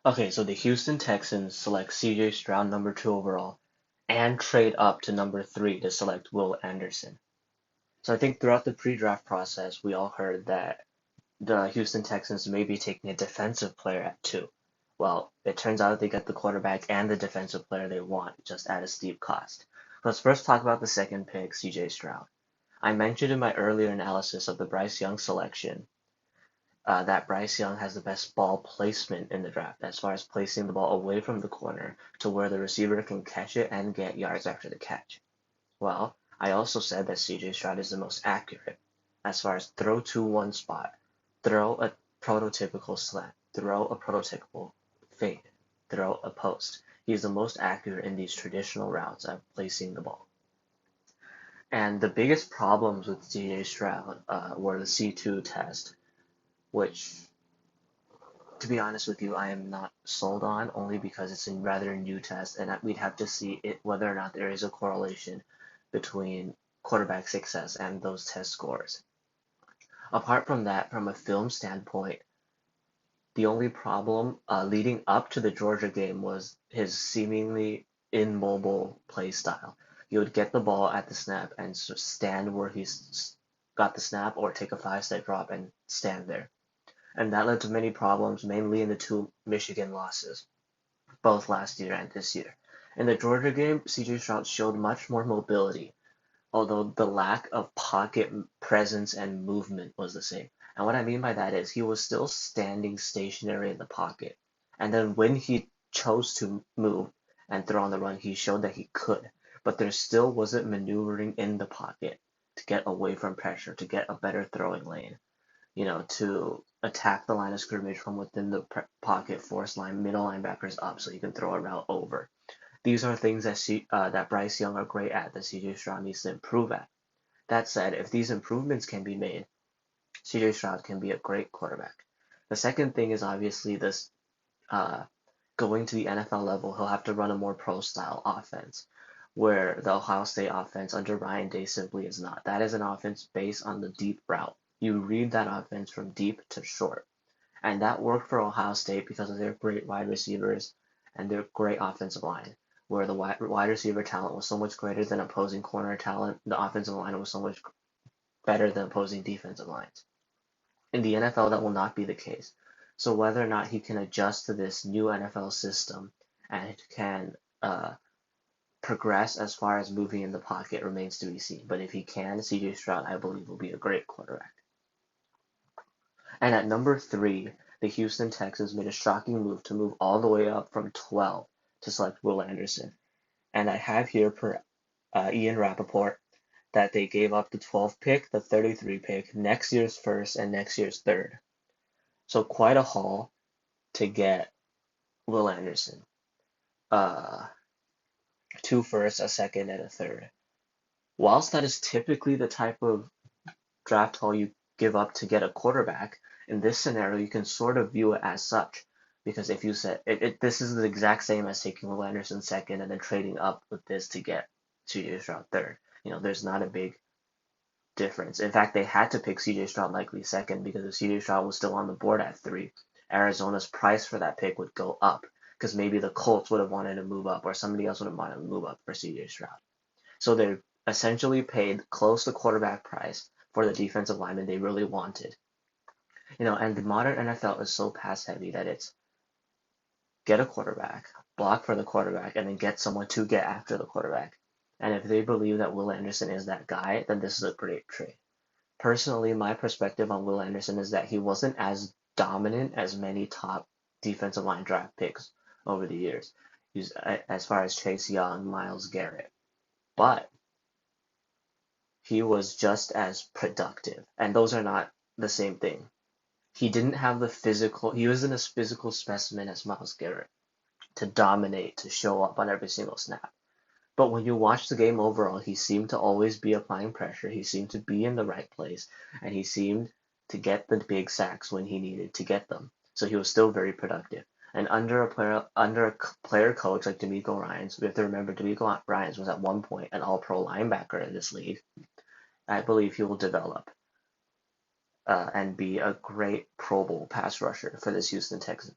Okay, so the Houston Texans select CJ Stroud number 2 overall and trade up to number 3 to select Will Anderson. So I think throughout the pre-draft process, we all heard that the Houston Texans may be taking a defensive player at 2. Well, it turns out they get the quarterback and the defensive player they want just at a steep cost. Let's first talk about the second pick, CJ Stroud. I mentioned in my earlier analysis of the Bryce Young selection that Bryce Young has the best ball placement in the draft as far as placing the ball away from the corner to where the receiver can catch it and get yards after the catch. Well, I also said that CJ Stroud is the most accurate as far as throw to one spot, throw a prototypical slant, throw a prototypical fade, throw a post. He's the most accurate in these traditional routes of placing the ball. And the biggest problems with CJ Stroud were the C2 test, which, to be honest with you, I am not sold on only because it's a rather new test, and we'd have to see it whether or not there is a correlation between quarterback success and those test scores. Apart from that, from a film standpoint, the only problem leading up to the Georgia game was his seemingly immobile play style. He would get the ball at the snap and stand where he's got the snap or take a 5-step drop and stand there. And that led to many problems, mainly in the two Michigan losses, both last year and this year. In the Georgia game, CJ Stroud showed much more mobility, although the lack of pocket presence and movement was the same. And what I mean by that is he was still standing stationary in the pocket. And then when he chose to move and throw on the run, he showed that he could. But there still wasn't maneuvering in the pocket to get away from pressure, to get a better throwing lane, to attack the line of scrimmage from within the pocket, force line, middle linebackers up so you can throw a route over. These are things that Bryce Young are great at that CJ Stroud needs to improve at. That said, if these improvements can be made, CJ Stroud can be a great quarterback. The second thing is obviously this uh, going to the NFL level, he'll have to run a more pro style offense, where the Ohio State offense under Ryan Day simply is not. That is an offense based on the deep route. You read that offense from deep to short. And that worked for Ohio State because of their great wide receivers and their great offensive line, where the wide receiver talent was so much greater than opposing corner talent. The offensive line was so much better than opposing defensive lines. In the NFL, that will not be the case. So whether or not he can adjust to this new NFL system and can progress as far as moving in the pocket remains to be seen. But if he can, CJ Stroud, I believe, will be a great quarterback. And at number 3, the Houston Texans made a shocking move to move all the way up from 12 to select Will Anderson. And I have here per Ian Rappaport that they gave up the 12th pick, the 33 pick, next year's first, and next year's third. So quite a haul to get Will Anderson. Uh, 2 firsts, a second, and a third. Whilst that is typically the type of draft haul you give up to get a quarterback, in this scenario, you can sort of view it as such. Because if you said this is the exact same as taking Will Anderson second and then trading up with this to get CJ Stroud third. There's not a big difference. In fact, they had to pick CJ Stroud likely second because if CJ Stroud was still on the board at 3, Arizona's price for that pick would go up because maybe the Colts would have wanted to move up or somebody else would have wanted to move up for CJ Stroud. So they essentially paid close to quarterback price for the defensive lineman they really wanted. And the modern NFL is so pass heavy that it's get a quarterback, block for the quarterback, and then get someone to get after the quarterback. And if they believe that Will Anderson is that guy, then this is a great trade. Personally, my perspective on Will Anderson is that he wasn't as dominant as many top defensive line draft picks over the years, as far as Chase Young, Myles Garrett. But he was just as productive, and those are not the same thing. He didn't have the physical, he wasn't as physical specimen as Myles Garrett to dominate, to show up on every single snap. But when you watch the game overall, he seemed to always be applying pressure. He seemed to be in the right place, and he seemed to get the big sacks when he needed to get them. So he was still very productive. And under a player coach like DeMeco Ryans, we have to remember DeMeco Ryans was at one point an All-Pro linebacker in this league. I believe he will develop and be a great Pro Bowl pass rusher for this Houston Texans